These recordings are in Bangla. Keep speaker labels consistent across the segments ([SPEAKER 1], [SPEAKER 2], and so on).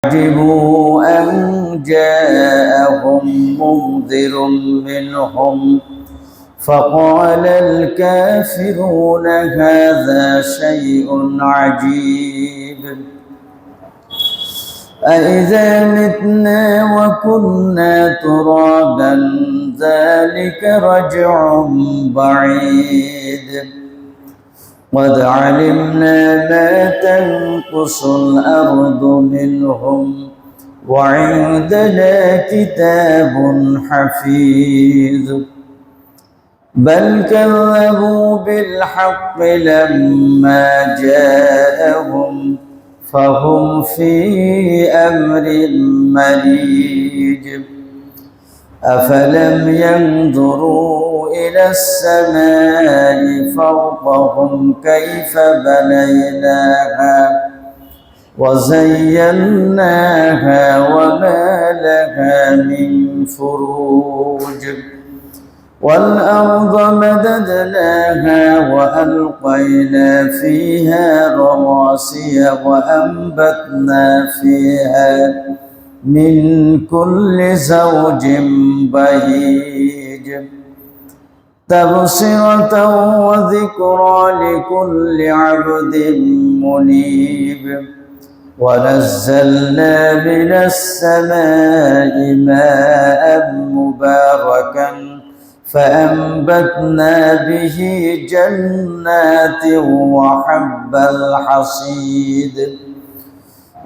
[SPEAKER 1] عجبوا أن جاءهم منذر منهم فقال الكافرون هذا شيء عجيب أإذا متنا وكنا ترابا ذلك رجع بعيد قد علمنا ما تنقص الأرض منهم وعندنا كتاب حفيظ بل كذبوا بالحق لما جاءهم فهم في أمر مريج أفلم ينظروا إلى السماء فوقهم كيف بنيناها وزيناها وما لها من فروج والأرض مددناها وألقينا فيها رواسي وأنبتنا فيها من كل زوج بهيج تبصرة وذكرى لكل عبد منيب ونزلنا من السماء ماء مباركا فأنبتنا به جنات وحب الحصيد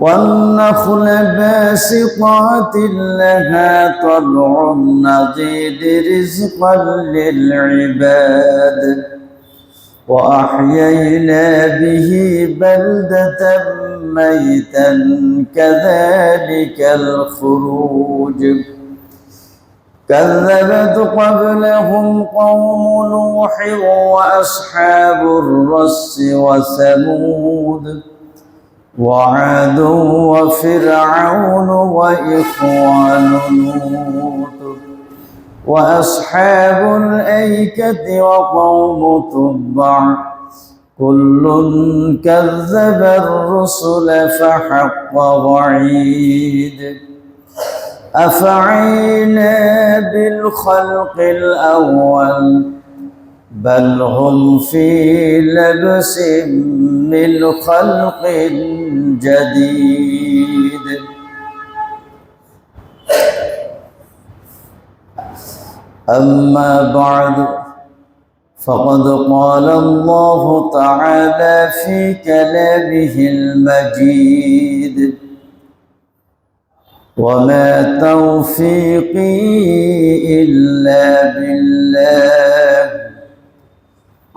[SPEAKER 1] والنخل باسقات لها طلع نضيد رزقا للعباد وأحيينا به بلدة ميتا كذلك الخروج كذبت قبلهم قوم نوح وأصحاب الرس وثمود وعاد وفرعون وإخوان لوط وأصحاب الأيكة وقوم تبع كل كذب الرسل فحق وعيد أفعينا بالخلق الأول بل هم في لبس من خلق جديد أما بعد فقد قال الله تعالى في كلامه المجيد وما توفيقي إلا بالله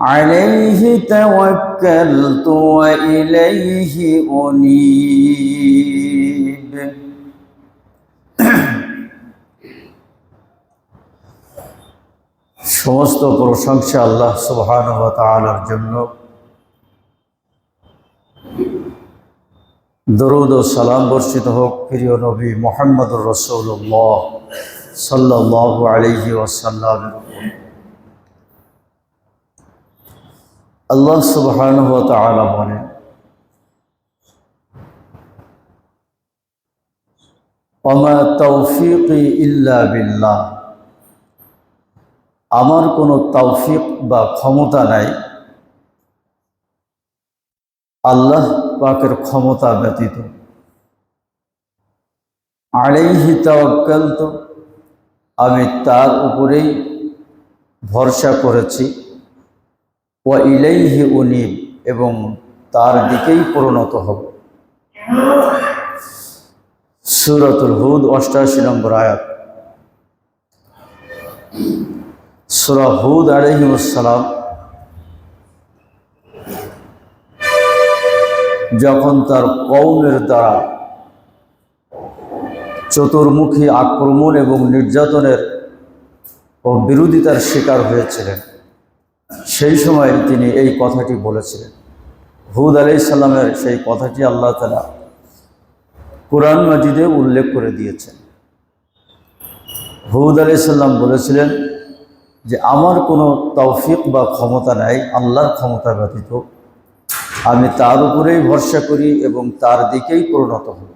[SPEAKER 1] عليه توكلت وإليه أنيب সমস্ত প্রশংসা আল্লাহ সুবহানাহু ওয়া তাআলার জন্য দরুদ ও সালাম বর্ষিত হোক প্রিয় নবী মুহাম্মদুর রাসূলুল্লাহ সাল্লাল্লাহু আলাইহি ওয়াসাল্লাম আল্লাহ সুবহানাহু ওয়া তাআলা বলেন ওমা তৌফিকি ইল্লা বিল্লাহ আমার কোনো তৌফিক বা ক্ষমতা নাই আল্লাহ পাকের ক্ষমতা ব্যতীত আলাইহি তাওয়াক্কালতু আমি তার উপরেই ভরসা করেছি ওয়া ইলাইহি উনীব এবং তার দিকেই পরিণত হব সূরাতুল হুদ ৮৮ নম্বর আয়াত সূরা হুদ আলাইহিস সালাম যখন তার কওমের দ্বারা চতুর্মুখী আক্রমণ এবং নির্যাতনের ও বিরোধিতার শিকার হয়েছিলেন সেই সময় তিনি এই কথাটি বলেছিলেন হুদ আলাইহিস সালামের সেই কথাটি আল্লাহ তাআলা কুরআন মাজিদে উল্লেখ করে দিয়েছেন হুদ আলাইহিস সালাম বলেছিলেন যে আমার কোনো তৌফিক বা ক্ষমতা নাই আল্লাহর ক্ষমতা ব্যতীত আমি তার উপরেই ভরসা করি এবং তার দিকেই পরিণত হই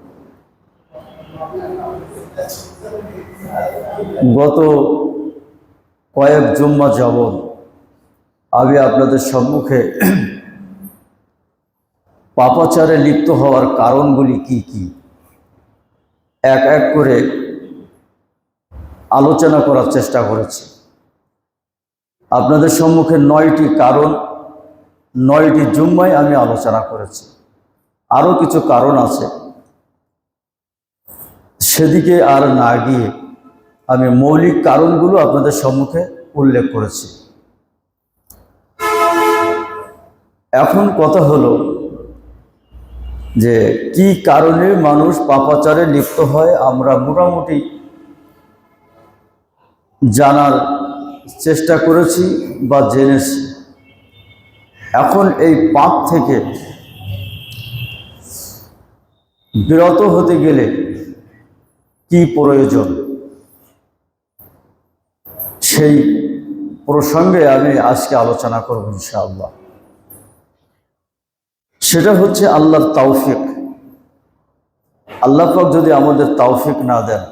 [SPEAKER 1] গত কয়েক জুম্মা যাবৎ আমি আপনাদের সম্মুখে পাপাচারে লিপ্ত হওয়ার কারণগুলি কি কি এক এক করে আলোচনা করার চেষ্টা করেছি। আপনাদের সম্মুখে 9টি কারণ 9টি জুম্মায় আমি আলোচনা করেছি। আরও কিছু কারণ আছে, সেদিকে আর না গিয়ে আমি মৌলিক কারণগুলো আপনাদের সম্মুখে উল্লেখ করেছি। এখন কথা হলো যে কি কারণে মানুষ পাপাচারে লিপ্ত হয় আমরা মোটামুটি জানার চেষ্টা করেছি বা জেনেছি। এখন এই পাপ থেকে বিরত হতে গেলে কি প্রয়োজন, সেই প্রসঙ্গে আমি আজকে আলোচনা করব ইনশাআল্লাহ। সেটা হচ্ছে আল্লাহর তৌফিক। আল্লাহ পাক যদি আমাদের তৌফিক না দেন,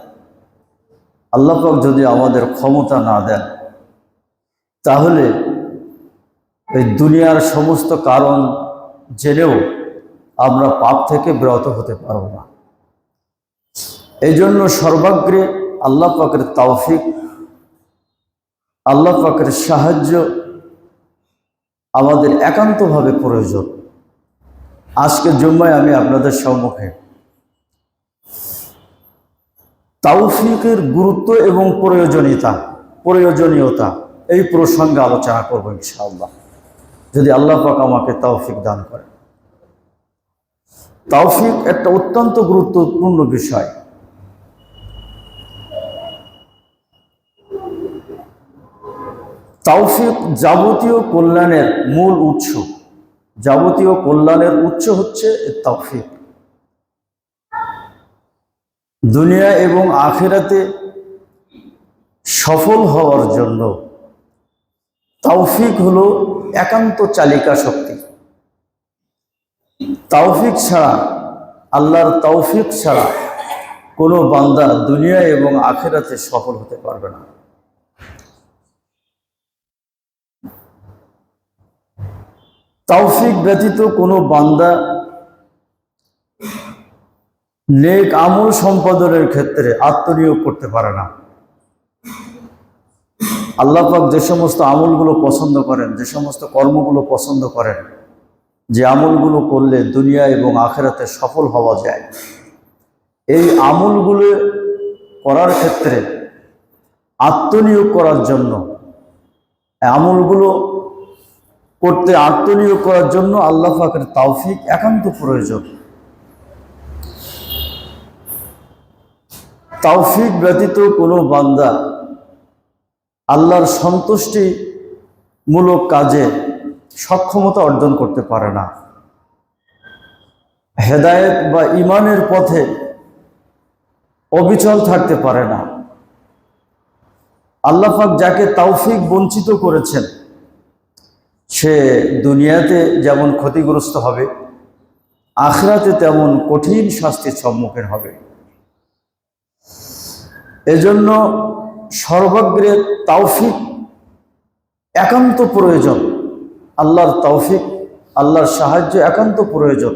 [SPEAKER 1] আল্লাহ পাক যদি আমাদের ক্ষমতা না দেন, তাহলে এই দুনিয়ার সমস্ত কারণ জেনেও আমরা পাপ থেকে বিরত হতে পারব না। এই জন্য সর্বাগ্রে আল্লাহ পাকের তৌফিক, আল্লাহ পাকের সাহায্য আমাদের একান্তভাবে প্রয়োজন। আজকের জুম্মায় আমি আপনাদের সম্মুখে তৌফিকের গুরুত্ব এবং প্রয়োজনীয়তা এই প্রসঙ্গে আলোচনা করব ইনশাআল্লাহ, যদি আল্লাহ পাক আমাকে তৌফিক দান করে। তৌফিক একটা অত্যন্ত গুরুত্বপূর্ণ বিষয়। তৌফিক যাবতীয় কল্যাণের মূল উৎস। যাবতীয় কল্যাণের উৎস হচ্ছে তৌফিক। দুনিয়া এবং আখিরাতে সফল হওয়ার জন্য তৌফিক হলো একান্ত চালিকা শক্তি। তৌফিক ছাড়া, আল্লাহর তৌফিক ছাড়া কোনো বান্দা দুনিয়া এবং আখিরাতে সফল হতে পারবে না। তৌফিক ব্যতীত কোনো বান্দা নেক আমল সম্পাদনের ক্ষেত্রে আত্মনিয়োগ করতে পারে না। আল্লাহ পাক যে সমস্ত আমলগুলো পছন্দ করেন, যে সমস্ত কর্মগুলো পছন্দ করেন, যে আমলগুলো করলে দুনিয়া এবং আখিরাতে সফল হওয়া যায়, এই আমলগুলো করার ক্ষেত্রে আত্মনিয়োগ করার জন্য, আমলগুলো করতে আত্মনিয়োগ করার জন্য আল্লাহ পাকের তৌফিক একান্ত প্রয়োজন। তৌফিক ব্যতীত কোনো বান্দা আল্লাহর সন্তুষ্টিমূলক কাজে সক্ষমতা অর্জন করতে পারে না, হেদায়েত বা ঈমানের পথে অবিচল থাকতে পারে না। আল্লাহ পাক যাকে তৌফিক বঞ্চিত করেছেন, সে দুনিয়াতে যেমন ক্ষতিগ্রস্ত হবে, আখিরাতে তেমন কঠিন শাস্তির সম্মুখীন হবে। এজন্য সর্বাগ্রে তৌফিক একান্ত প্রয়োজন। আল্লাহর তৌফিক, আল্লাহর সাহায্য একান্ত প্রয়োজন,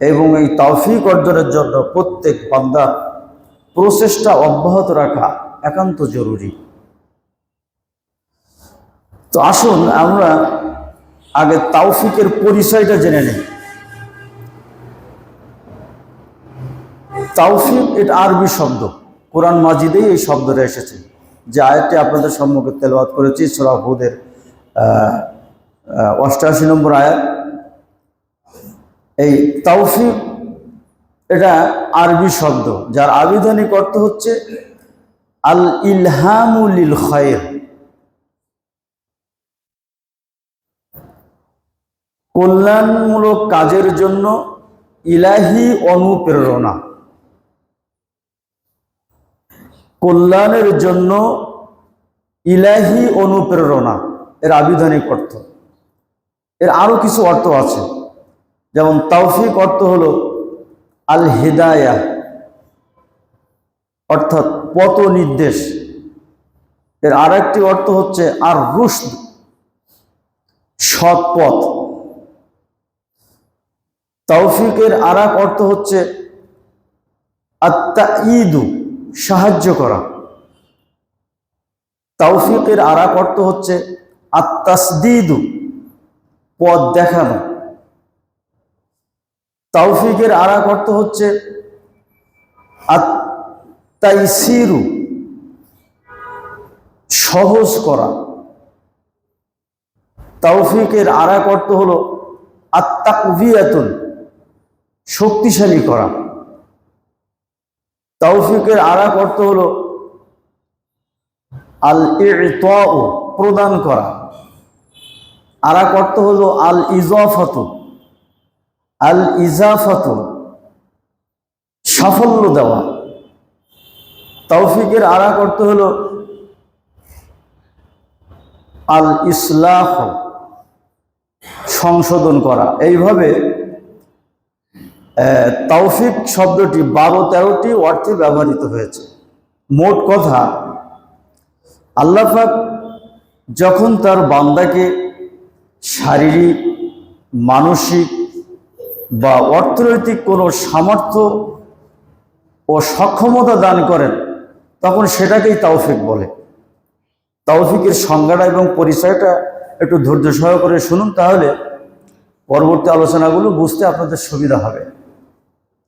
[SPEAKER 1] এবং এই তৌফিক অর্জনের জন্য প্রত্যেক বান্দার প্রচেষ্টা অব্যাহত রাখা একান্ত জরুরি। তো আসুন আমরা আগে তৌফিকের পরিচয়টা জেনে নেই। তৌফিক এটা আরবি শব্দ, কোরআন মাজিদেই এই শব্দটা এসেছে। যে আয়াতটি আপনাদের সম্মুখে তেলাওয়াত করেছি সূরা হুদের 88 নম্বর আয়াত। এই তৌফিক এটা আরবি শব্দ, যার আবিধানিক অর্থ হচ্ছে আল ইলহামু লিল খায়র, কল্যাণমূলক কাজের জন্য ইলাহি অনুপ্রেরণা। কল্যাণের জন্য ইলাহি অনুপ্রেরণা এর আবিধানিক অর্থ। এর আরো কিছু অর্থ আছে, যেমন তৌফিক অর্থ হলো আল হিদায়াহ, অর্থাৎ পথ নির্দেশ। এর আর একটি অর্থ হচ্ছে আর রুশদ, সৎ পথ। তৌফিকের আর এক অর্থ হচ্ছে আত-তাঈদু, সাহায্য করা। তৌফিকের আর এক অর্থ হচ্ছে আত-তাসদীদু, পথ দেখানো। তৌফিকের আর এক অর্থ হচ্ছে আত-তাইসিরু, সহজ করা। তৌফিকের আর এক অর্থ হলো আত-তাকভিয়াতুন, শক্তিশালী করা। তৌফিকের আর এক অর্থ হলো আল-ইতাউ, প্রদান করা। আর এক অর্থ হলো আল-ইজাফাতু, আল-ইজাফাতু, সাফল্য দেওয়া। তৌফিকের আর এক অর্থ হলো আল-ইসলাহ, সংশোধন করা। এইভাবে তৌফিক শব্দটি 12-13টি অর্থে ব্যবহৃত হয়েছে। মোট কথা, আল্লাহ পাক যখন তার বান্দাকে শারীরিক, মানসিক বা অর্থনৈতিক কোনো সামর্থ্য ও সক্ষমতা দান করেন, তখন সেটাকেই তৌফিক বলে। তৌফিকের সংজ্ঞাটা এবং পরিচয়টা একটু ধৈর্য সহকারে শুনুন, তাহলে পরবর্তী আলোচনাগুলো বুঝতে আপনাদের সুবিধা হবে।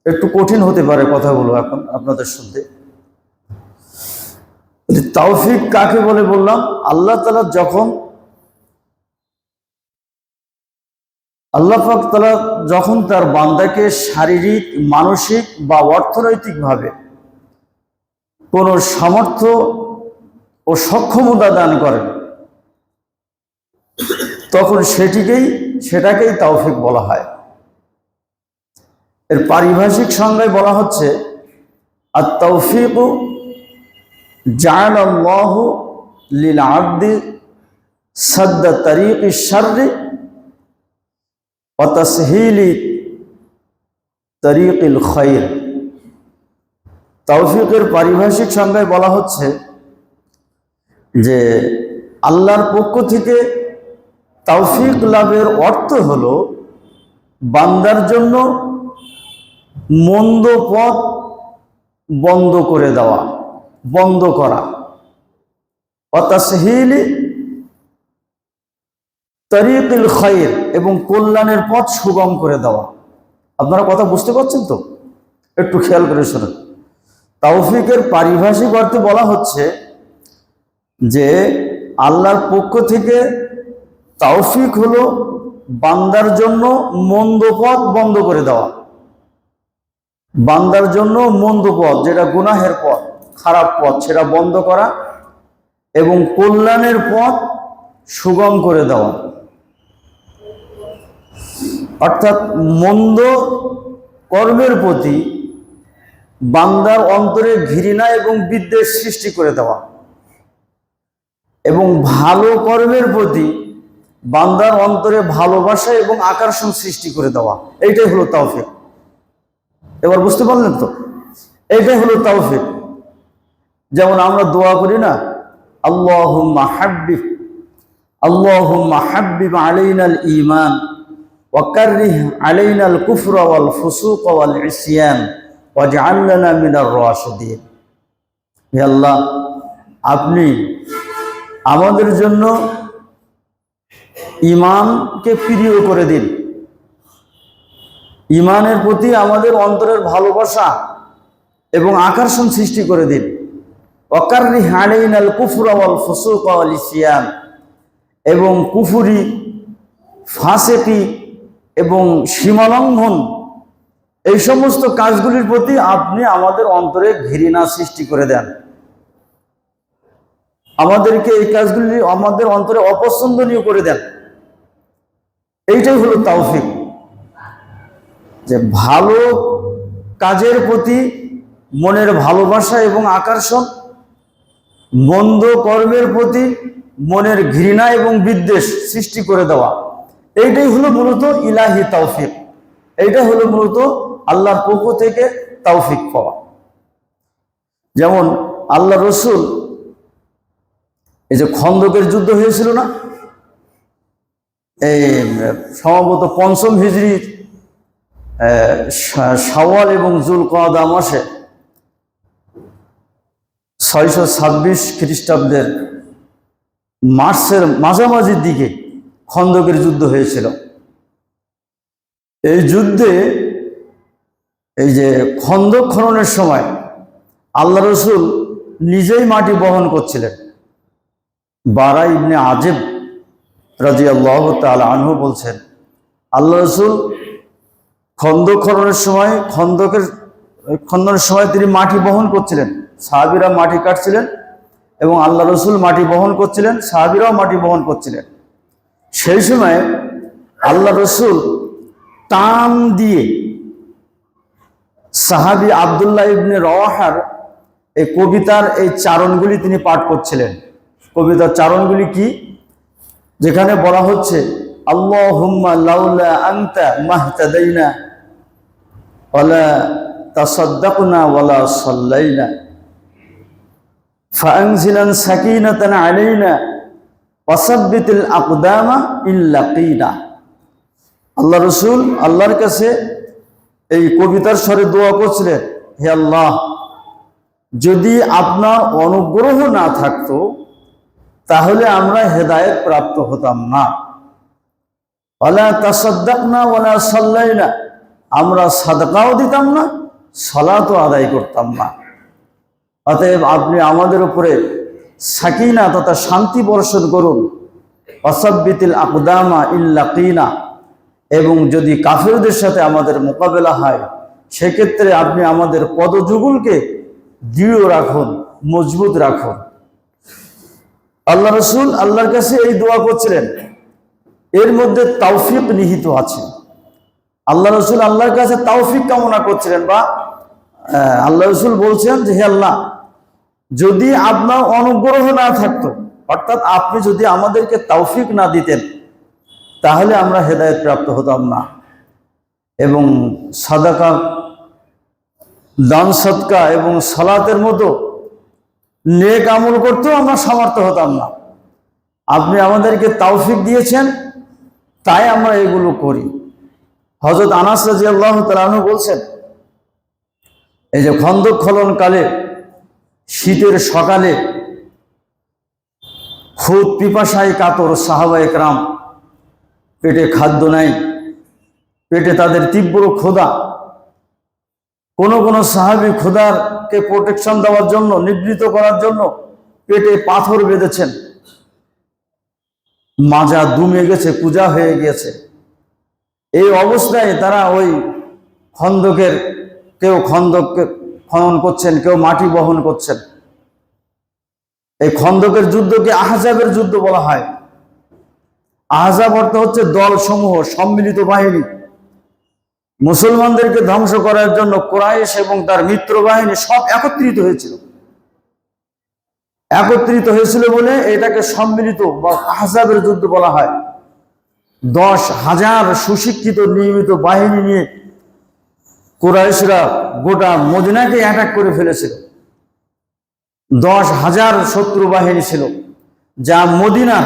[SPEAKER 1] একটু কঠিন হতে পারে কথাগুলো এখন আপনাদের শুনতে। তৌফিক কাকে বলে বললাম? আল্লাহ তাআলা যখন তার বান্দাকে শারীরিক, মানসিক বা অর্থনৈতিকভাবে কোনো সামর্থ্য ও সক্ষমতা দান করেন, তখন সেটাকেই তৌফিক বলা হয়। এর পারিভাষিক সংজ্ঞায় বলা হচ্ছে আত-তাওফীকু জাআলাল্লাহু লিল আবদি সাদ্দা তারিকিশ শাররি ওয়া তাসহীলি তারিকিল খায়র। তৌফিকের পারিভাষিক সংজ্ঞায় বলা হচ্ছে যে আল্লাহর পক্ষ থেকে তৌফিক লাভের অর্থ হলো বান্দার জন্য মন্দ পথ বন্ধ করা, ওয়া তাসহীলি তারিকিল খায়র, এবং কল্যাণের পথ সুগম করে দেওয়া। আপনারা কথা বুঝতে পারছেন তো? একটু খেয়াল করে শুনুন। তৌফিকের পারিভাষিক অর্থে বলা হচ্ছে যে আল্লাহর পক্ষ থেকে তৌফিক হলো বান্দার জন্য মন্দ পথ বন্ধ করে দেওয়া। বান্দার জন্য মন্দ পথ, যেটা গুনাহের পথ, খারাপ পথ, সেটা বন্ধ করা এবং কল্যাণের পথ সুগম করে দেওয়া। অর্থাৎ মন্দ কর্মের প্রতি বান্দার অন্তরে ঘৃণা এবং বিদ্বেষ সৃষ্টি করে দেওয়া, এবং ভালো কর্মের প্রতি বান্দার অন্তরে ভালোবাসা এবং আকর্ষণ সৃষ্টি করে দেওয়া। এইটাই হলো তৌফিক। এবার বুঝতে পারলেন তো? এইটাই হলো তৌফিক। যেমন আমরা দোয়া করি না, আল্লাহুম্মা হাব্বিব আলাইনাল ঈমান ওয়া কাররিহ আলাইনাল কুফরা ওয়াল ফুসুক ওয়াল ইসয়ান ওয়াজআল লানা মিনার রাশিদিন। হে আল্লাহ, আপনি আমাদের জন্য ঈমানকে প্রিয় করে দিন, ঈমানের প্রতি আমাদের অন্তরের ভালোবাসা এবং আকর্ষণ সৃষ্টি করে দিন। ওয়া কাররিহ আলাইনাল কুফরা ওয়াল ফুসুক ওয়াল ইসয়ান, এবং কুফরি, ফাসিকি এবং সীমালঙ্ঘন, এই সমস্ত কাজগুলির প্রতি আপনি আমাদের অন্তরে ঘৃণা সৃষ্টি করে দেন। আমাদেরকে এই কাজগুলি আমাদের অন্তরে অপছন্দনীয় করে দেন। এইটাই হলো তৌফিক, যে ভালো কাজের প্রতি মনের ভালোবাসা এবং আকর্ষণ, মন্দ কর্মের প্রতি মনের ঘৃণা এবং বিদ্বেষ সৃষ্টি করে দেওয়া। এইটাই হলো মূলত ইলাহি তৌফিক। এইটা হলো মূলত আল্লাহর পক্ষ থেকে তৌফিক পাওয়া। যেমন আল্লাহ রসুল এই যে খন্দকের যুদ্ধ হয়েছিল না, এই সম্ভবত ৫ম হিজরির শাওয়াল এবং যুলকাদা মাসে ৬২৬ খ্রিস্টাব্দের মার্চের মাঝামাঝির দিকে খন্দকের যুদ্ধ হয়েছিল। এই যুদ্ধে এই যে খন্দক খননের সময় আল্লাহ রসুল নিজেই মাটি বহন করছিলেন। বারা ইবনে আজেব রাদিয়াল্লাহু তাআলা আনহু বলছেন, আল্লাহ রসুল খন্দক খননের সময় তিনি মাটি বহন করছিলেন, সাহাবীরা মাটি কাটছিলেন এবং আল্লাহ রসুল মাটি বহন করছিলেন, সাহাবীরাও মাটি বহন করছিলেন। সেই সময় আল্লাহ রসুল টান দিয়ে সাহাবী আব্দুল্লাহ ইবনে রওয়াহার এই কবিতার এই চারণগুলি তিনি পাঠ করছিলেন। কবিতার চারণগুলি কি? যেখানে বলা হচ্ছে, আল্লাহুম্মা লাউলা আনতা মাহতাদাইনা ওয়ালা তাসাদ্দাকনা ওয়ালা সাল্লাইনা ফাআনজিলান সাকিনাতান আলাইনা ওয়াসাব্বিতিল আকদামা ইন লাকিনা। আল্লাহ রসুল আল্লাহর কাছে এই কবিতার স্বরে দোয়া করছিলেন, হে আল্লাহ, যদি আপনার অনুগ্রহ না থাকতো তাহলে আমরা হেদায়েত প্রাপ্ত হতাম না। ওয়ালা তাসাদ্দাকনা ওয়ালা সাল্লাইনা, আমরা সাদকাও দিতাম না, সালাতও আদায় করতাম না। অতএব আপনি আমাদের উপরে সাকিনা তথা শান্তি বর্ষণ করুন, ওয়াসাব্বিতিল আকদামা ইন লাকিনা, এবং যদি কাফেরদের সাথে আমাদের মোকাবেলা হয় সেক্ষেত্রে আপনি আমাদের পদযুগলকে দৃঢ় রাখুন, মজবুত রাখুন। আল্লাহ রসুল আল্লাহর কাছে এই দোয়া করছিলেন। এর মধ্যে তাওফিক নিহিত আছে। আল্লাহ রসুল আল্লাহর কাছে তাওফিক কামনা করছিলেন, বা আল্লাহ রসুল বলছেন যে হে আল্লাহ, যদি আপনার অনুগ্রহ না থাকতো, অর্থাৎ আপনি যদি আমাদেরকে তাওফিক না দিতেন তাহলে আমরা হেদায়েত প্রাপ্ত হতাম না, এবং সাদাকা, দান সদকা এবং সালাতের মতো নেক আমল করতেও আমরা সামর্থ্য হতাম না। আপনি আমাদেরকে তাওফিক দিয়েছেন, তাই আমরা এগুলো করি। হযরত আনাস রাদিয়াল্লাহু তাআলা আনহু বলছেন, এই যে খন্দক খননকালে শীতের সকালে খুব পিপাসায় কাতর সাহাবায়ে কেরাম, পেটে খাদ্য নাই, পেটে তাদের তীব্র ক্ষুধা। কোন কোন সাহাবী ক্ষুধাকে প্রোটেকশন দেওয়ার জন্য, নিবৃত করার জন্য পেটে পাথর বেঁধেছেন, মাজা দুমে গেছে, পূজা হয়ে গিয়েছে। এই অবস্থায় তারা ওই খন্দকের, কেউ খন্দককে খনন করছেন, কেউ মাটি বহন করছেন। এই খন্দকের যুদ্ধকে আহজাবের যুদ্ধ বলা হয়। আহজাব অর্থ হচ্ছে দল সমূহ, সম্মিলিত বাহিনী। মুসলমানদেরকে ধ্বংস করার জন্য কুরাইশ এবং তার মিত্র বাহিনী সব একত্রিত হয়েছিল বলে এটাকে সম্মিলিত বা আহজাবের যুদ্ধ বলা হয়। 10,000 সুশিক্ষিত নিয়মিত বাহিনী নিয়ে কুরাইশরা গোটা মদিনাকে অ্যাটাক করে ফেলেছিল। 10,000 শত্রু বাহিনী ছিল, যা মদিনা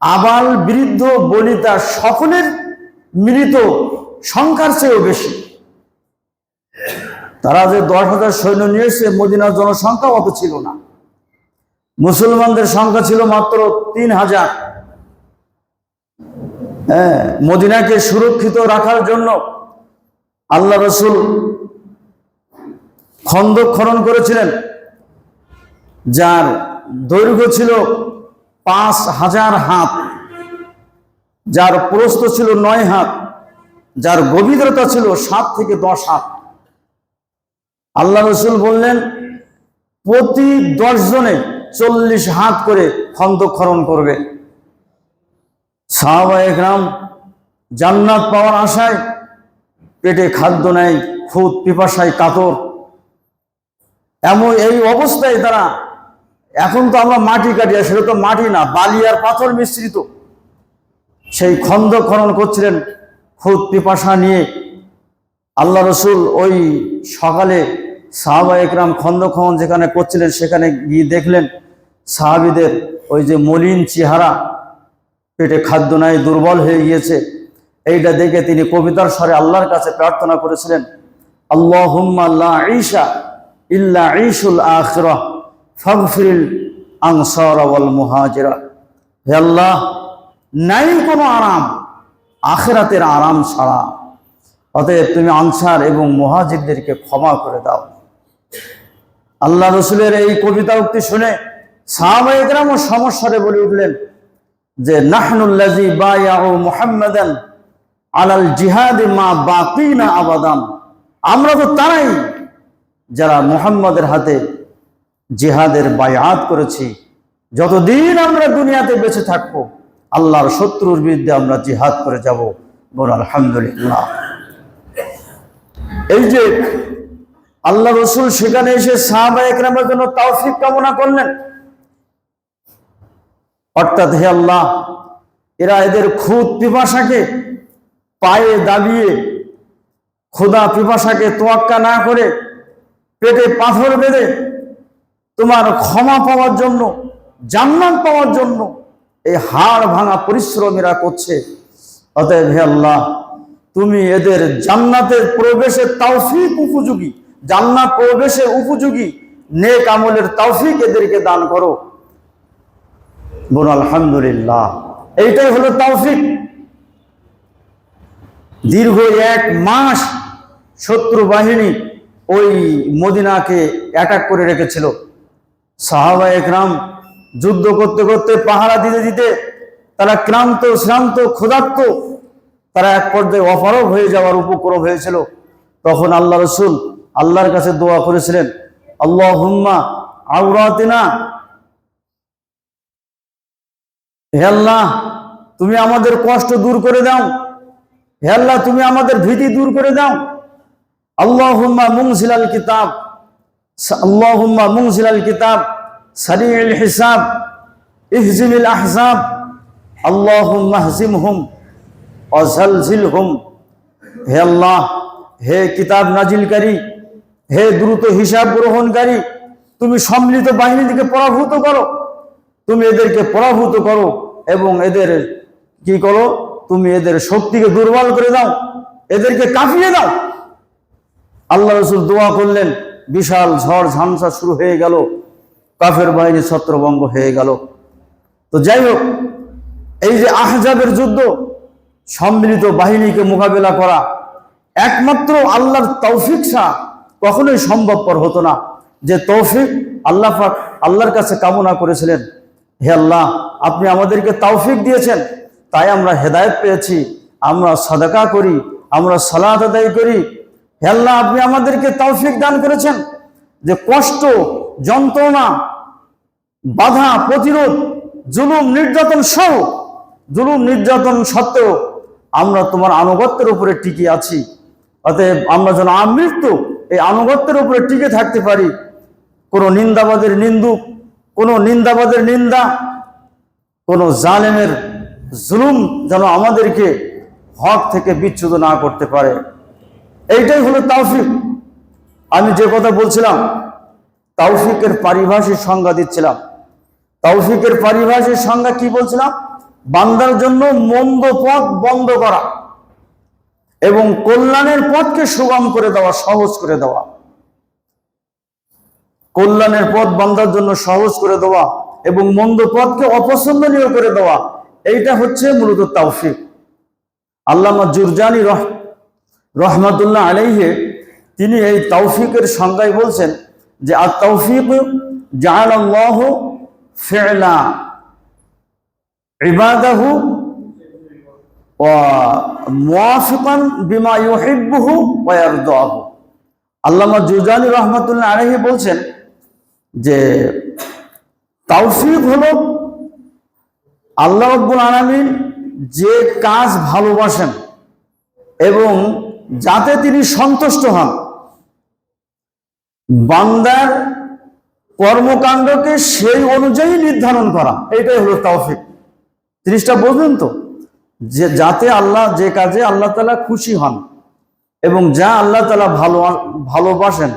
[SPEAKER 1] আবাল বৃদ্ধ বনিতা সকলের মিলিত সংখ্যার চেয়েও বেশি। তারা যে 10,000 সৈন্য নিয়ে এসে, মদিনার জনসংখ্যা অত ছিল না। মুসলমানদের সংখ্যা ছিল মাত্র 3,000। মদিনাকে সুরক্ষিত রাখার জন্য আল্লাহ রসুল খন্দক খনন করেছিলেন, যার দৈর্ঘ্য ছিল 5,000 হাত, যার প্রস্থ ছিল 9 হাত, যার গভীরতা ছিল 7 থেকে 10 হাত। আল্লাহ রসুল বললেন, প্রতি 10 জনে 40 হাত করে খন্দক খনন করবে। সাহাবায়ে কেরাম জান্নাত পাওয়ার আশায়, পেটে খাদ্য নেই, খুব পিপাসায় কাতর, এই অবস্থায় তারা, এখন তো আমরা মাটি কাটি, সেটা তো মাটি না, বালি আর পাথর মিশ্রিত, সেই খন্দক খনন করছিলেন খুব পিপাসা নিয়ে। আল্লাহ রসুল ওই সকালে সাহাবা একরাম খন্দখন যেখানে করছিলেন সেখানে গিয়ে দেখলেন সাহাবীদের ওই যে মলিন চেহারা, পেটে খাদ্য নাই, দুর্বল হয়ে গিয়েছে। এইটা দেখে তিনি কবিতার স্বরে আল্লাহর কাছে প্রার্থনা করেছিলেন, আল্লাহুম্মা লা ঈশা ইল্লা ঈশুল আখিরাহ ফাগফিরিল আনসার ওয়াল মুহাজিরা। হে আল্লাহ, নাই কোনো আরাম আখিরাতের আরাম ছাড়া, অতএব তুমি আনসার এবং মুহাজিরদেরকে ক্ষমা করে দাও। আল্লাহ রসুলের এই কবিতা উক্তি শুনে সাহাবায়ে কেরামও সমস্বরে বলে উঠলেন যে নাহনুল্লাযী বায়াউ মুহাম্মাদান আলাল জিহাদি মা বাকিনা আবাদান, আমরা তো তারাই যারা মুহাম্মাদের হাতে জিহাদের বায়াত করেছি, যতদিন আমরা দুনিয়াতে বেঁচে থাকবো আল্লাহর শত্রুর বিরুদ্ধে আমরা জিহাদ করে যাব। বল আলহামদুলিল্লাহ। এই যে আল্লাহ রসুল সেখানে এসে সাহাবায়ে কেরামের জন্য তৌফিক কামনা করলেন, অর্থাৎ হে আল্লাহ, এরা এদের ক্ষুধ পিপাসাকে পায়ে দাবিয়ে, ক্ষুধা পিপাসাকে তোয়াক্কা না করে পেটে পাথর বেঁধে তোমার ক্ষমা পাওয়ার জন্য, জান্নাত পাওয়ার জন্য এই হাড় ভাঙা পরিশ্রম এরা করছে। অতএব হে আল্লাহ, তুমি এদের জান্নাতের প্রবেশের তৌফিক উপযোগী, জান্নাত প্রবেশের উপযোগী নেক আমলের তৌফিক এদেরকে দান করো। বল আলহামদুলিল্লাহ। এইটাই হলো তৌফিক। দীর্ঘ 1 মাস শত্রু বাহিনী ওই মদিনাকে অ্যাটাক করে রেখেছিল। সাহাবায়ে কেরাম যুদ্ধ করতে করতে, পাহারা দিতে দিতে তারা ক্লান্ত, শ্রান্ত, ক্ষুধার্ত, তারা এক পর্যায়ে অপারগ হয়ে যাওয়ার উপক্রম হয়েছিল। তখন আল্লাহ রসুল আল্লাহর কাছে দোয়া করেছিলেন, আল্লাহুম্মা আওরাতিনা, হে আল্লাহ তুমি আমাদের কষ্ট দূর করে দাও, হে আল্লাহ তুমি আমাদের ভীতি দূর করে দাও। আল্লাহুম্মা মুনজিলাল কিতাব, আল্লাহুম্মা মুনজিলাল কিতাব সারিউল হিসাব ইহজিমিল আহজাব, আল্লাহুম্মা হজিমহুম ওয়াজলজিলহুম। হে আল্লাহ, হে কিতাব নাজিলকারী, হে দ্রুত হিসাব গ্রহণকারী, তুমি সম্মিলিত বাহিনীকে পরাভূত করো, তুমি এদেরকে পরাভূত করো এবং এদের কি করো, তুমি এদের শক্তিকে দুর্বল করে দাও, এদেরকে কাঁপিয়ে দাও। আল্লাহ রসুল দোয়া করলেন, বিশাল ঝড় ঝামসা শুরু হয়ে গেল, কাফের বাহিনী ছত্রভঙ্গ হয়ে গেল। তো যাই হোক, এই যে আহজাবের যুদ্ধ, সম্মিলিত বাহিনীকে মোকাবেলা করা একমাত্র আল্লাহর তৌফিক ছাড়া কখনোই সম্ভবপর হতো না। যে তৌফিক আল্লাহ পাক আল্লাহর কাছে কামনা করেছিলেন, হে আল্লাহ আপনি আমাদেরকে তৌফিক দিয়েছেন, তাই আমরা হেদায়েত পেয়েছি, আমরা সাদাকা করি, আমরা সালাত আদায় করি। হে আল্লাহ আপনি আমাদেরকে তৌফিক দান করেছেন যে কষ্ট, যন্ত্রণা, বাধা, প্রতিরোধ, জুলুম নির্যাতন সহ, জুলুম নির্যাতন সত্ত্বেও আমরা তোমার আনুগত্যের উপরে টিকে আছি। অতএব আমরা যেন আমৃত্যু এই আনুগত্যের উপরে টিকে থাকতে পারি। কোনো নিন্দাবাদের নিন্দুক, কোনো নিন্দাবাদের নিন্দা, কোনো জালেমের জুলুম যেন আমাদেরকে হক থেকে বিচ্যুত না করতে পারে। এইটাই হলো তৌফিক। আমি যে কথা বলছিলাম, তৌফিকের পারিভাষিক সংজ্ঞা দিচ্ছিলাম। তৌফিকের পারিভাষিক সংজ্ঞা কি বলছিলাম? বান্দার জন্য মন্দ পথ বন্ধ করা এবং কল্যাণের পথকে সুগম করে দেওয়া, সহজ করে দেওয়া। কল্যাণের পথ বান্দার জন্য সহজ করে দেওয়া এবং মন্দ পথকে অপছন্দনীয় করে দেওয়া, এইটা হচ্ছে মূলত তৌফিক। আল্লামা জুরজানি রহমাতুল্লাহ আলাইহি তিনি এই তৌফিকের সংজ্ঞায় বলছেন যে আর তৌফিক জাআলাল্লাহু ফি'লা ইবাদাহু ওয়া মুওয়াফিকান বিমা ইউহিব্বুহু ওয়া ইয়ারদাহু। আল্লামা জুরজানি রহমাতুল্লাহ আলাইহি বলছেন যে তৌফিক হলো আল্লাহ রাব্বুল আলামিন যে কাজ ভালোবাসেন এবং যাতে তিনি সন্তুষ্ট হন, বান্দার কর্মকাণ্ডকে সেই অনুযায়ী নির্ধারণ করা, এটাই হলো তৌফিক। জিনিসটা বুঝলেন তো? যে যাতে আল্লাহ, যে কাজে আল্লাহ তাআলা খুশি হন এবং যা আল্লাহ তাআলা ভালোবাসেন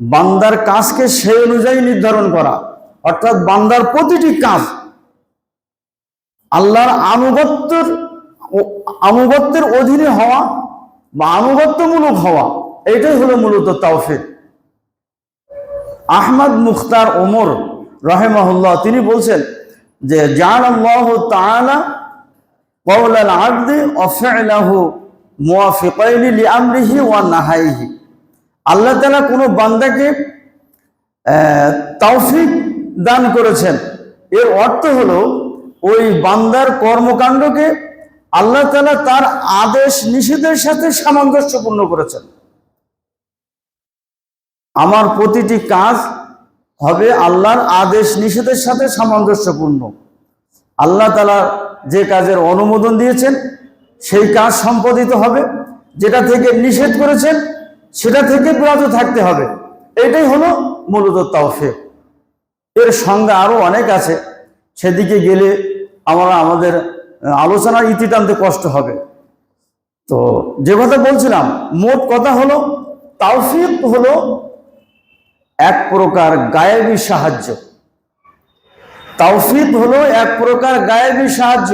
[SPEAKER 1] বান্দার কাজকে সেই অনুযায়ী নির্ধারণ করা, অর্থাৎ বান্দার প্রতিটি কাজ আল্লাহর আনুগত্যের অধীনে হওয়া বা আনুগত্যমূলক হওয়া, এটাই হলো মূলত তাওফিক। আহমদ মুখতার ওমর রাহিমাহুল্লাহ তিনি বলছেন যে জাআলাল্লাহু তাআলা কওলাল আবদি ওয়া ফি'লাহু মুওয়াফিকাইনি লিআমরিহি ওয়া নাহাইহি। আল্লাহ তাআলা কোনো বান্দাকে তাওফিক দান করেছেন, এর অর্থ হলো ওই বান্দার কর্মকাণ্ডকে আল্লাহ তাআলা তার আদেশ নিষেধের সাথে সামঞ্জস্যপূর্ণ করেছেন। আমার প্রতিটি কাজ হবে আল্লাহর আদেশ নিষেধের সাথে সামঞ্জস্যপূর্ণ। আল্লাহ তাআলা যে কাজের অনুমোদন দিয়েছেন সেই কাজ সম্পাদিত হবে, যেটা থেকে নিষেধ করেছেন সেটা থেকে বিরত থাকতে হবে। এটাই হলো মূলত তাওফিক। এর সঙ্গে আরো অনেক আছে, সেদিকে গেলে আমাদের আলোচনার ইতি টানতে কষ্ট হবে। তো যে কথা বলছিলাম, মোট কথা হলো তাওফিক হলো এক প্রকার গায়েবী সাহায্য। তাওফিক হলো এক প্রকার গায়েবী সাহায্য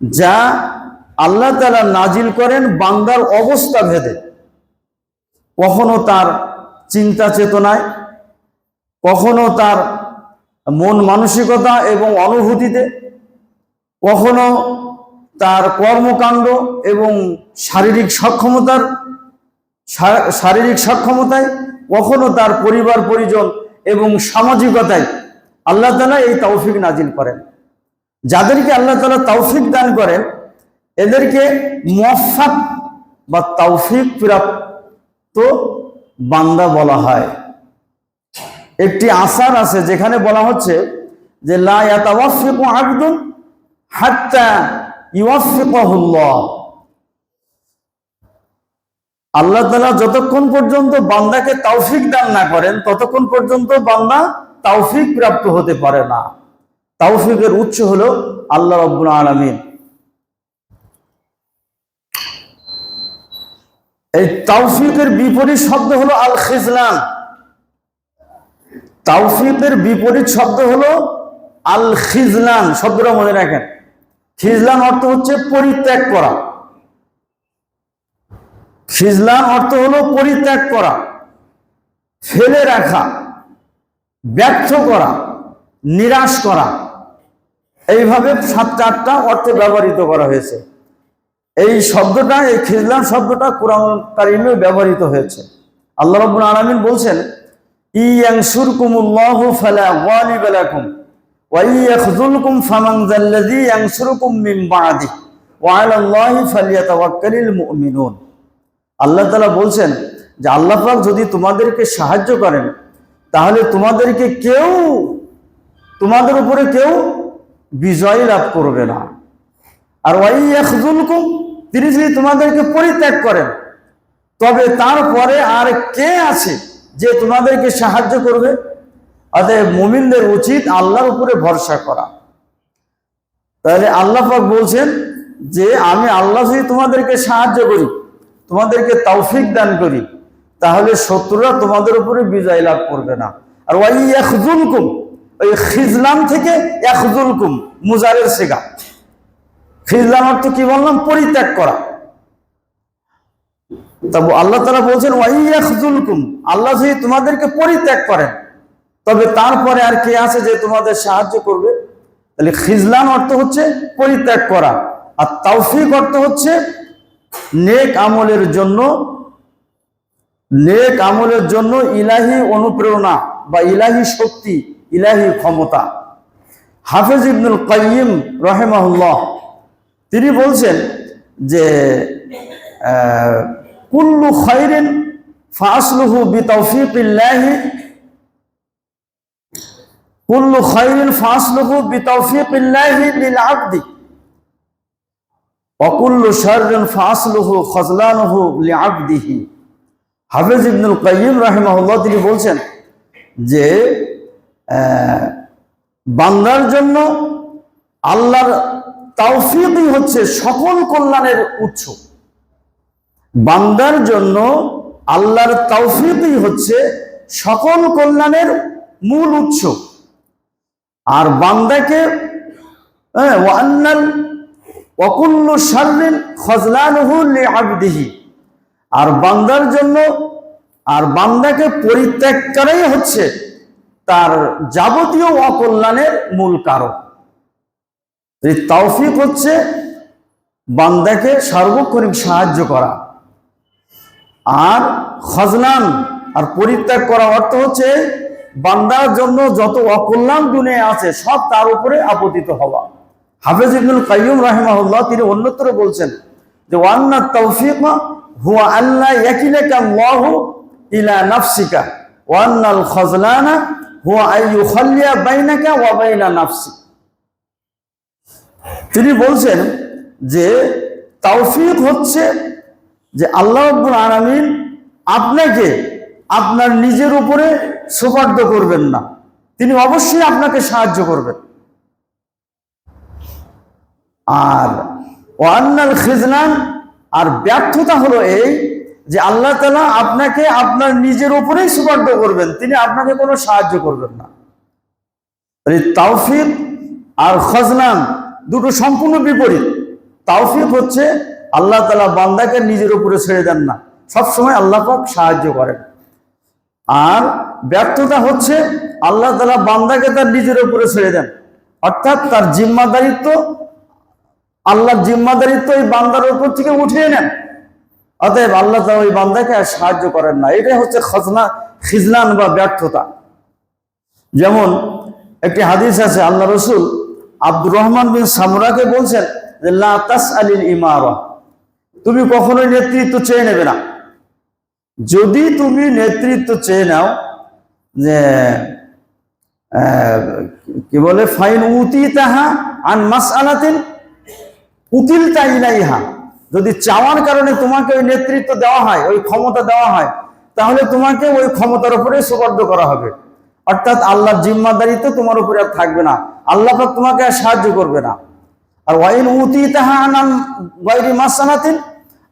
[SPEAKER 1] যা আল্লাহ তাআলা নাজিল করেন বান্দার অবস্থা ভেদে। কখনো তার চিন্তা চেতনায়, কখনো তার মন মানসিকতা এবং অনুভূতিতে, কখনো তার কর্মকাণ্ড এবং শারীরিক সক্ষমতায়, কখনো তার পরিবার পরিজন এবং সামাজিকতায় আল্লাহ তাআলা এই তাওফিক নাজিল করেন। যাদেরকে আল্লাহ তাআলা তাওফিক দান করেন এদেরকে মুওয়াফফাক বা তাওফিক প্রাপ্ত বান্দা বলা হয়। একটি আসার আছে যেখানে বলা হচ্ছে যে লা ইয়াতাওয়াফফিকু আবদুন হাত্তা ইউওয়াফফিকাহুল্লাহ। আল্লাহ তাআলা যতক্ষণ পর্যন্ত বান্দাকে তাওফিক দান না করেন ততক্ষণ পর্যন্ত বান্দা তাওফিক প্রাপ্ত হতে পারে না। তাওফিকের উৎস হলো আল্লাহ রাব্বুল আলামিন। এই তাওফিকের বিপরীত শব্দ হলো আল খিজলান। তাওফিকের বিপরীত শব্দ হলো আল খিজলান। শব্দটা মনে রাখেন। খিজলান অর্থ হচ্ছে পরিত্যাগ করা। খিজলান অর্থ হলো পরিত্যাগ করা, ফেলে রাখা, ব্যর্থ করা, নিরাশ করা। এইভাবে 7-8টা অর্থে ব্যবহৃত করা হয়েছে। এই শব্দটা, এই খিজলান শব্দটা কোরআন কারীমে ব্যবহৃত হয়েছে। আল্লাহ রাব্বুল আলামিন বলছেন ইয়ানসুরকুমুল্লাহু ফালা গালিবা লাকুম ওয়া ইয়াখযুলকুম ফামান যাল্লাযী ইয়ানসুরকুম মিন বা'দি ওয়া আলাল্লাহি ফালইয়াতাওয়াক্কালিল মুমিনুন। আল্লাহ তাআলা বলছেন যে আল্লাহ পাক যদি তোমাদেরকে সাহায্য করেন তাহলে তোমাদের উপরে কেউ বিজয় লাভ করবে না। আর ওয়া ইয়াখযুলকুম, তিনি যদি তোমাদেরকে পরিত্যাগ করেন তবে তারপরে আর কে আছে যে তোমাদেরকে সাহায্য করবে? অতএব মুমিনদের উচিত আল্লাহর উপরে ভরসা করা। তাহলে আল্লাহ পাক বলছেন যে আমি আল্লাহ যদি তোমাদেরকে সাহায্য করি, তোমাদেরকে তাওফিক দান করি, তাহলে শত্রুরা তোমাদের উপরে বিজয় লাভ করবে না। আর ওয়া ইয়াখযুলকুম, ওই খিজলান থেকে ইয়াখযুলকুম মুজারের সিগা। খিজলান অর্থ কি বললাম? পরিত্যাগ করা। তবে আল্লাহ তাআলা বলছেন ওয়া ইয়াখযুলকুম, আল্লাহ যদি তোমাদেরকে পরিত্যাগ করেন তবে তারপরে আর কে আছে যে তোমাদের সাহায্য করবে? তাহলে খিজলান অর্থ হচ্ছে পরিত্যাগ করা, আর তাওফিক অর্থ হচ্ছে নেক আমলের জন্য ইলাহি অনুপ্রেরণা বা ইলাহি শক্তি, ইলাহি ক্ষমতা। হাফেজ ইবনুল কাইয়িম রাহিমাহুল্লাহ তিনি বলছেন যে কুল্লু খায়রিন ফাসলুহু বিতাওফিকিল্লাহি, কুল্লু খায়রিন ফাসলুহু বিতাওফিকিল্লাহি লিল আবদি ওয়া কুল্লু শাররিন ফাসলুহু খাযলানুহু লিআবদিহি। হাফেজ ইবনুল কাইয়িম রাহিমাহুল্লাহ তিনি বলছেন যে বান্দার জন্য আল্লাহর তাওফিকই হচ্ছে সকল কল্যাণের উৎস। বান্দার জন্য আল্লাহর তাওফিকই হচ্ছে সকল কল্যাণের মূল উৎস। আর বান্দাকে ওয়ান্নাল ওয়াকুল্লু শাররিন খাযলানুহু লিআবদিহি, আর বান্দার জন্য, আর বান্দাকে পরিত্যাগ করাই হচ্ছে তার যাবতীয় অকল্যাণের মূল কারণ। এই তাওফিক হচ্ছে বান্দাকে সার্বক্ষণিক সাহায্য করা, আর খাযলান আর পরিত্যাগ করা অর্থ হচ্ছে বান্দার জন্য যত অকল্যাণ দুনিয়ায় আছে সব তার উপরে আপতিত হওয়া। হাফেজ ইবনুল কাইয়্যুম রাহিমাহুল্লাহ তিনি অন্যত্র বলছেন যে ওয়ান্না তাওফিক হুয়া আল্লা ইয়াকিলাকা আল্লাহু ইলা নাফসিকা ওয়ান্নাল খাযলানা হুয়া আইয়ুখাল্লিয়া বাইনাকা ওয়া বাইনা নাফসি। তিনি বলছেন যে তাওফিক হচ্ছে যে আল্লাহ রাব্বুল আলামিন আপনাকে আপনার নিজের উপরে সুপার্দ করবেন না, তিনি অবশ্যই আপনাকে সাহায্য করবেন। আর ওয়ান্নাল খিজলান, আর ব্যর্থতা হলো এই যে আল্লাহ তাআলা আপনাকে আপনার নিজের উপরেই সুপার্দ করবেন, তিনি আপনাকে কোনো সাহায্য করবেন না। এই তাওফিক আর খাযলান দুটো সম্পূর্ণ বিপরীত। তাওফিক হচ্ছে আল্লাহ তাআলা বান্দাকে নিজের উপরে ছেড়ে দেন না, সবসময় আল্লাহ পাক সাহায্য করেন। আর ব্যর্থতা হচ্ছে আল্লাহ তাআলা বান্দাকে তার নিজের উপরে ছেড়ে দেন, অর্থাৎ তার জিম্মাদারিত্ব, আল্লাহর জিম্মাদারিত্ব এই বান্দার উপর থেকে উঠিয়ে নেন, অতএব আল্লাহ তাআলা ওই বান্দাকে আর সাহায্য করেন না। এটাই হচ্ছে খিজলান বা ব্যর্থতা। যেমন একটি হাদিস আছে, আল্লাহ রসুল আব্দুর রহমান বিন সামরাকে বলছেন যে লা তাসআলিল ইমারা, তুমি কখনোই নেতৃত্ব চেয়ে নেবে না। যদি তুমি নেতৃত্ব চেয়ে নাও, যে কি বলে ফাইন উতিতাহা আন মাসআলাতিন উকিলতা ইলাইহা, যদি চাওয়ার কারণে তোমাকে ওই নেতৃত্ব দেওয়া হয়, ওই ক্ষমতা দেওয়া হয়, তাহলে তোমাকে ওই ক্ষমতার উপরে সুপার্দ করা হবে, অর্থাৎ আল্লাহর জিম্মাদারিত্ব তোমার উপরে আর থাকবে না, আল্লাহ পাক তোমাকে আর সাহায্য করবে না। আর ওয়াইন উতিতাহা আন গায়রি মাসআলাতিন,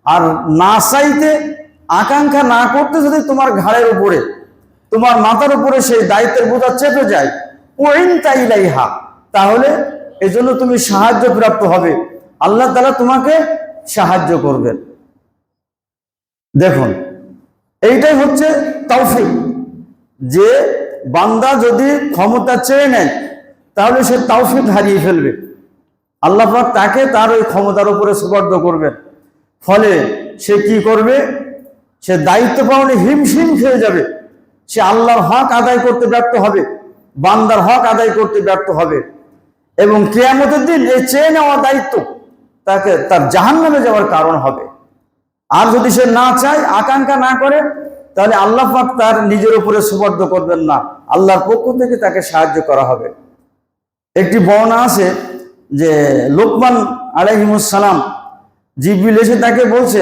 [SPEAKER 1] আর না চাইতে আকাঙ্ক্ষা না করতে যদি তোমার ঘাড়ের উপরে, তোমার মাথার উপরে সেই দায়িত্বের বোঝা চেপে যায়, উইনতা ইলাইহা, তাহলে এজন্য তুমি সাহায্য প্রাপ্ত হবে, আল্লাহ তাআলা তোমাকে সাহায্য করবেন। দেখুন, এইটাই হচ্ছে তাওফিক, যে বান্দা যদি ক্ষমতা চেয়ে নেয় তাহলে সে তাওফিক হারিয়ে ফেলবে, আল্লাহ পাক তাকে তার ওই ক্ষমতার উপরে সুপার্দ করবেন। ফলে সে কি করবে, সে দায়িত্ব পালনে হিমশিম খেয়ে যাবে, সে আল্লাহর হক আদায় করতে ব্যর্থ হবে, বান্দার হক আদায় করতে ব্যর্থ হবে, এবং কিয়ামতের দিন এই চেয়ে নেওয়া দায়িত্ব তাকে তার জাহান্নামে যাওয়ার কারণ হবে। আর যদি সে না চায়, আকাঙ্ক্ষা না করে, তাহলে আল্লাহ পাক তার নিজের উপরে সুপার্দ করবেন না, আল্লাহর পক্ষ থেকে তাকে সাহায্য করা হবে। একটি বর্ণনা আছে যে লোকমান আলাইহিস সালাম, জিবরিল এসে তাকে বলছে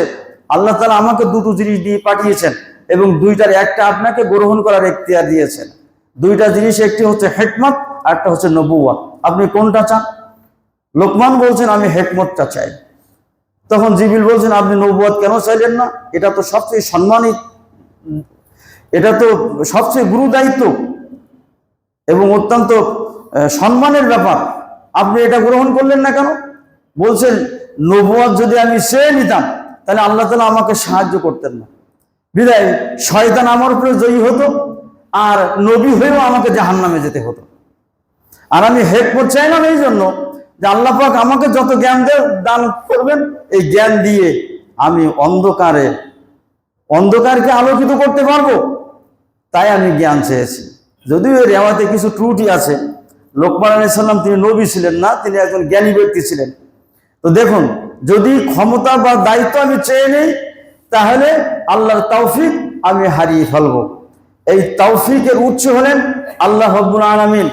[SPEAKER 1] আল্লাহ তাআলা আমাকে দুটো জিনিস দিয়ে পাঠিয়েছেন এবং দুইটার একটা আপনাকে গ্রহণ করার ইখতিয়ার দিয়েছেন। দুইটা জিনিস, একটি হচ্ছে হিকমত আর একটা হচ্ছে নবুয়ত, আপনি কোনটা চান? লোকমান বলছেন আমি হিকমতটা চাই। তখন জিবরিল বলছেন আপনি নবুয়ত কেন চাইলেন না? এটা তো সবচেয়ে সম্মানিত, এটা তো সবচেয়ে গুরু দায়িত্ব এবং অত্যন্ত সম্মানের ব্যাপার, আপনি এটা গ্রহণ করলেন না কেন? বলছেন নবুয়ত যদি আমি চেয়ে নিতাম তাহলে আল্লাহ তাআলা আমাকে সাহায্য করতেন না, বিদায় শয়তান আমার উপরে জয়ী হতো আর নবী হয়েও আমাকে জাহান্নামে যেতে হতো। আর আমি হিকমত চাইলাম এই জন্য যে আল্লাহ পাক আমাকে যত জ্ঞান দান করবেন, এই জ্ঞান দিয়ে আমি অন্ধকারকে আলোকিত করতে পারবো, তাই আমি জ্ঞান চেয়েছি। যদিও এর রেওয়াতে কিছু ত্রুটি আছে, লোকমান আলাইহিস সালাম তিনি নবী ছিলেন না, তিনি একজন জ্ঞানী ব্যক্তি ছিলেন। তো দেখুন, যদি ক্ষমতা বা দায়িত্ব আমি চেয়ে নেই তাহলে আল্লাহর তৌফিক আমি হারিয়ে ফেলবো। এই তৌফিকের উৎস হলেন আল্লাহ রাব্বুল আলামিন।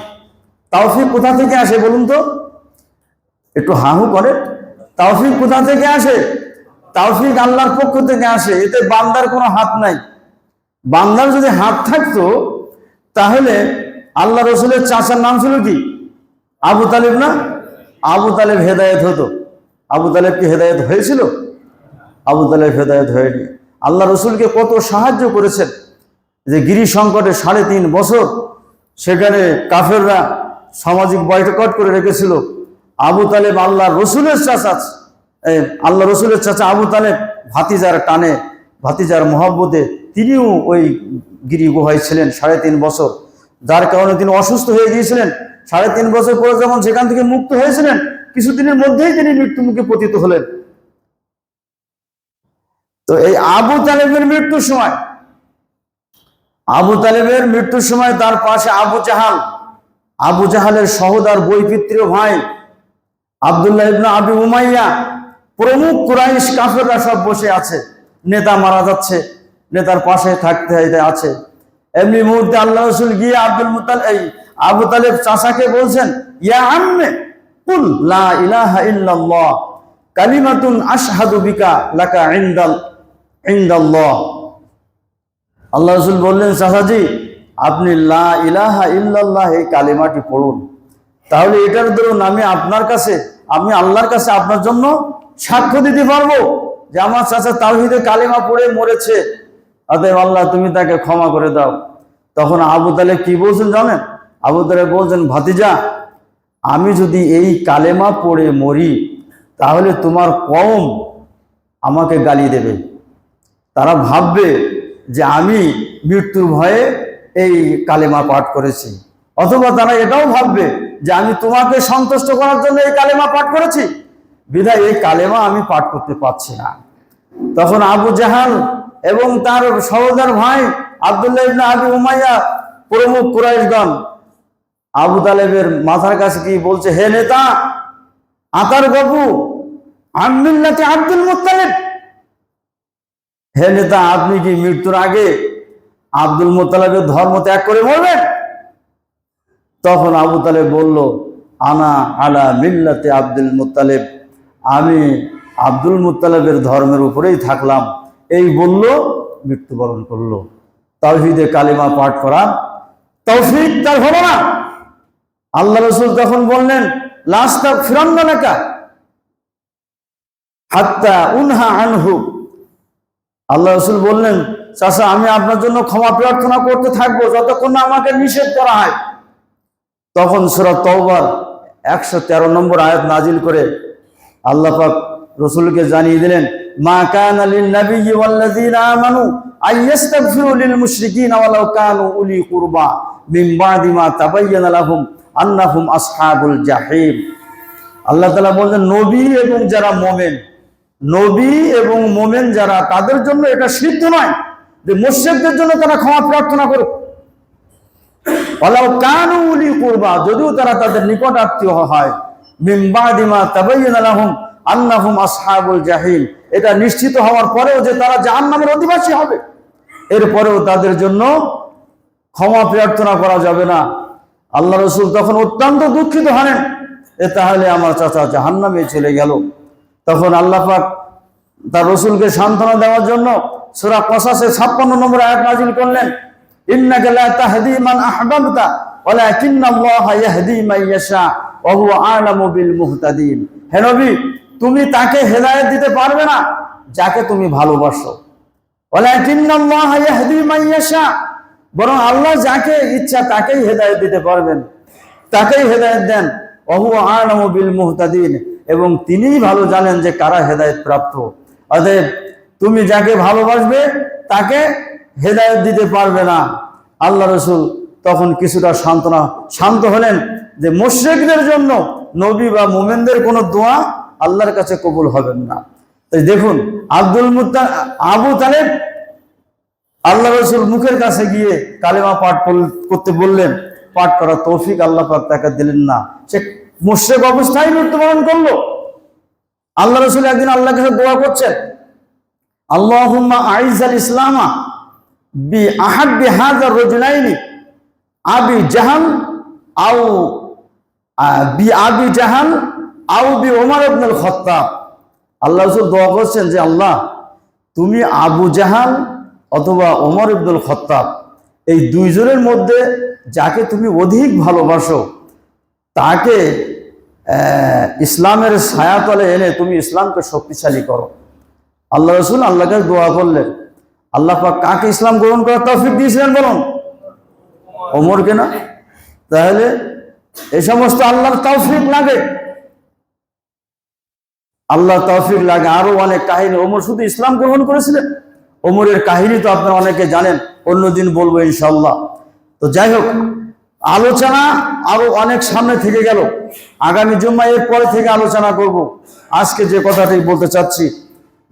[SPEAKER 1] তৌফিক কোথা থেকে আসে বলুন তো? একটু হাহু করে। তৌফিক কোথা থেকে আসে? তৌফিক আল্লাহর পক্ষ থেকে আসে, এতে বান্দার কোনো হাত নাই। বান্দার যদি হাত থাকতো তাহলে আল্লাহ রসুলের চাচার নাম ছিল কি? আবু তালেব না? আবু তালেব হেদায়েত হতো। আবু তালেব কি হেদায়েত হয়েছিল? আবু তালেব হেদায়েত হয়নি। আল্লাহ রসুলকে কত সাহায্য করেছেন, যে গিরি সংকটে 3.5 বছর সেখানে কাফেররা সামাজিক বয়কট করে রেখেছিল। আবু তালেব আল্লাহ রসুলের চাচা আবু তালেব ভাতিজার টানে, ভাতিজার মহব্বতে তিনিও ওই গিরি গুহায় ছিলেন 3.5 বছর, যার কারণে তিনি অসুস্থ হয়ে গিয়েছিলেন। 3.5 বছর পরে যখন সেখান থেকে মুক্ত হয়েছিলেন, কিছুদিনের মধ্যেই তিনি মৃত্যু মুখে পতিত হলেন। তো এই আবু তালেবের মৃত্যুর সময় তার পাশে আবু জাহালের সহোদর বৈপিত্রীয় ভাই আব্দুল্লাহ ইবনে আবি উমাইয়া, প্রমুখ কুরাইশ কাফেররা সব বসে আছে। নেতা মারা যাচ্ছে, নেতার পাশে থাকতে আছে। এমনি মুহূর্তে আল্লাহ রাসূল গিয়ে আবু তালেব চাচাকে বলছেন, ইয়া আম্মে কুল লা ইলাহা ইল্লাল্লাহ কালিমাতুন আশহাদু বিকা লাকা ইনদাল্লাহ। আল্লাহ রাসূল বললেন, চাচাজি আপনি লা ইলাহা ইল্লাল্লাহ এই কালিমাটি পড়ুন, তাহলে এটার দরুন আমি আল্লাহর কাছে আপনার জন্য সাক্ষ্য দিতে পারবো যে আমার চাচা তাওহীদে কালিমা পড়ে মরেছে, অতএব আল্লাহ তুমি তাকে ক্ষমা করে দাও। তখন আবু তালেব কি বলছেন জানেন? আবু তালেব বলছেন, ভাতিজা আমি যদি এই কালেমা পড়ে মরি তাহলে তোমার কওম আমাকে গালি দেবে, তারা ভাববে যে আমি মৃত্যুর ভয়ে এই কালেমা পাঠ করেছি, অথবা তারা এটাও ভাববে যে আমি তোমাকে সন্তুষ্ট করার জন্য এই কালেমা পাঠ করেছি, বিধায় এই কালেমা আমি পাঠ করতে পারছি না। তখন আবু জাহাল এবং তার সহোদর ভাই আব্দুল্লাহ ইবনে আবি উমাইয়া, প্রমুখ কুরাইশগণ আবু তালেবের মাথার কাছে কি বলছে, হে নেতা আতার বাবু আমিল্লাতে আব্দুল মুত্তালিব, হে নেতা আপনি কি মৃত্যুর আগে আব্দুল মুত্তালিবের ধর্ম ত্যাগ করে মরবেন? তখন আবু তালেব বলল, আনা আলা মিল্লাতে আব্দুল মুত্তালিব, আমি আব্দুল মুত্তালিবের ধর্মের উপরেই থাকলাম। এই বলল, মৃত্যুবরণ করলো। তাওহীদে কালিমা পাঠ করা তৌফিক তার হলো না। আল্লাহ রাসূল তখন বললেন, লাস্তাগফিরান্না লাকা হাত্তা উনহা আনহু। আল্লাহ রাসূল বললেন, চাচা আমি আপনার জন্য ক্ষমা প্রার্থনা করতে থাকবো যতক্ষণ না আমাকে নিষেধ করা হয়। তখন সূরা তাওবার 113 নম্বর আয়াত নাজিল করে আল্লাহ পাক রাসূলকে জানিয়ে দিলেন, মা কানা লিন নাবিয়্যি ওয়াল্লাযীনা আমানু আইয়াস্তাগফিরু লিল মুশরিকিনা ওয়ালাউ কানু উলি কুরবা মিন বাদি মা তাবায়্যানা লাহুম আন্নাহুম আসহাবুল জাহিম। আল্লাহ তাআলা বলেন, নবী এবং মোমেন যারা, তাদের জন্য এটা সিদ্ধ নয় যে মুশরিকদের জন্য তারা ক্ষমা প্রার্থনা করুক। ওয়ালাউ কানু উলি কুরবা, যদিও তারা তাদের নিকট আত্মীয় হয়, মিন বাদি মা তাবায়্যানা লাহুম আন্নাহুম আসহাবুল জাহিম, এটা নিশ্চিত হওয়ার পরেও যে তারা জাহান্নামের অধিবাসী হবে, এরপরেও তাদের জন্য ক্ষমা প্রার্থনা করা যাবে না। আল্লাহ রাসূল তখন অত্যন্ত দুঃখিত হলেন, তাহলে আমার চাচা জাহান্নামে চলে গেল। তখন আল্লাহ পাক তার রাসূলকে সান্ত্বনা দেওয়ার জন্য সূরা কসাসে 56 নম্বর আয়াত নাযিল করলেন, ইন্নাকা লা তাহদি মান আহবাবতা ওয়ালাকিন্নাল্লাহা ইয়াহদি মান ইয়াশা ওয়া হুয়া আ'লামু বিল মুহতাদিন। হে নবী, তুমি তাকে হেদায়েত দিতে পারবে না যাকে তুমি ভালোবাসো, ওয়ালাকিন্নাল্লাহা ইয়াহদি মান ইয়াশা, বরং আল্লাহ যাকে ইচ্ছা তাকেই হেদায়েত দিতে পারবেন, তাকেই হেদায়েত দেন। ওয়া হুয়া আ'লামু বিল মুহতাদিন, এবং তিনিই ভালো জানেন যে কারা হেদায়েত প্রাপ্ত। অতএব তুমি যাকে ভালোবাসবে তাকে হেদায়েত দিতে পারবে না। আল্লাহ রাসূল তখন কিছুটা শান্ত হলেন যে মুশরিকদের জন্য নবী বা মুমিনদের কোনো দোয়া আল্লাহর কাছে কবুল হবেন না। তাই দেখুন, আবু তালেব আল্লাহ রাসূল মুখের কাছে গিয়ে কালেমা পাঠ করতে বললেন, পাঠ করার তৌফিক আল্লাহ পাক তাকে দিলেন না, সে মুশরিক অবস্থায় মৃত্যুবরণ করলো। আল্লাহ রাসূল একদিন আল্লাহর কাছে দোয়া করছেন, আল্লাহুম্মা আইযাল ইসলামা বি আহাব্বি হাযার রাজুলাইনি আবি জাহাল আও বি ওমর ইবনুল খাত্তাব। আল্লাহ রাসূল দোয়া করছেন যে আল্লাহ, তুমি আবু জাহাল অথবা ওমর ইবনুল খাত্তাব, এই দুইজনের মধ্যে যাকে তুমি অধিক ভালোবাসো তাকে ইসলামের ছায়াতলে এনে তুমি ইসলামকে শক্তিশালী করো। আল্লাহ রাসূল আল্লাহকে দোয়া করলেন। আল্লাহ পাক কাকে ইসলাম গ্রহণ করার তৌফিক দিয়েছিলেন বলুন? ওমরকে না? তাহলে এই সমস্ত আল্লাহর তৌফিক লাগে, আল্লাহর তৌফিক লাগে। আরো অনেক কাহিনী, ওমর শুধু ইসলাম গ্রহণ করেছিলেন, ওমরের কাহিনী তো আপনারা অনেকে জানেন, অন্যদিন বলবো ইনশাআল্লাহ। তো যাই হোক, আলোচনা আরো অনেক সামনে থেকে গেল, আগামী জুম্মা এর পরে থেকে আলোচনা করব। আজকে যে কথাটি বলতে চাচ্ছি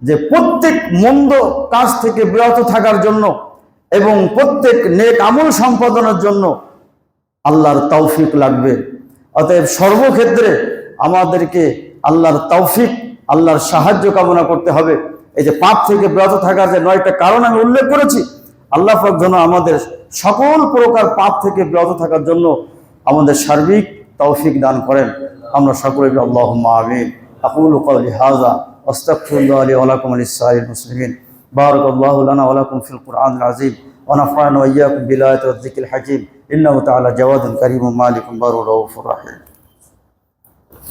[SPEAKER 1] যে প্রত্যেক মন্দ কাজ থেকে বিরত থাকার জন্য এবং প্রত্যেক নেক আমল সম্পাদনের জন্য আল্লাহর তৌফিক লাগবে। অতএব সর্বক্ষেত্রে আমাদেরকে আল্লাহর তৌফিক, আল্লাহর সাহায্য কামনা করতে হবে। এই যে পাপ থেকে বিরত থাকার যে 9টা কারণ আমি উল্লেখ করেছি, আল্লাহ পাক যেন আমাদের সকল প্রকার পাপ থেকে বিরত থাকার জন্য আমাদের সার্বিক তৌফিক দান করেন। আমরা সকলে আল্লাহুম্মা আমিন। আকুলু কওলি হাযা আস্তাগফিরুল্লাহ লি ওয়া লাকুম ওয়া লিসাইরিল মুসলিমিন। বারাকাল্লাহু লানা ওয়া লাকুম ফিল কুরআনিল আযীম ওয়া নাফা'না ওয়া ইয়্যাকুম বিল আয়াতি ওয়াজ যিকিরিল হাকীম। ইন্নাহু তাআলা জাওয়াদুন কারীমুন মালিকুন বারুর রাউফুর রাহিম।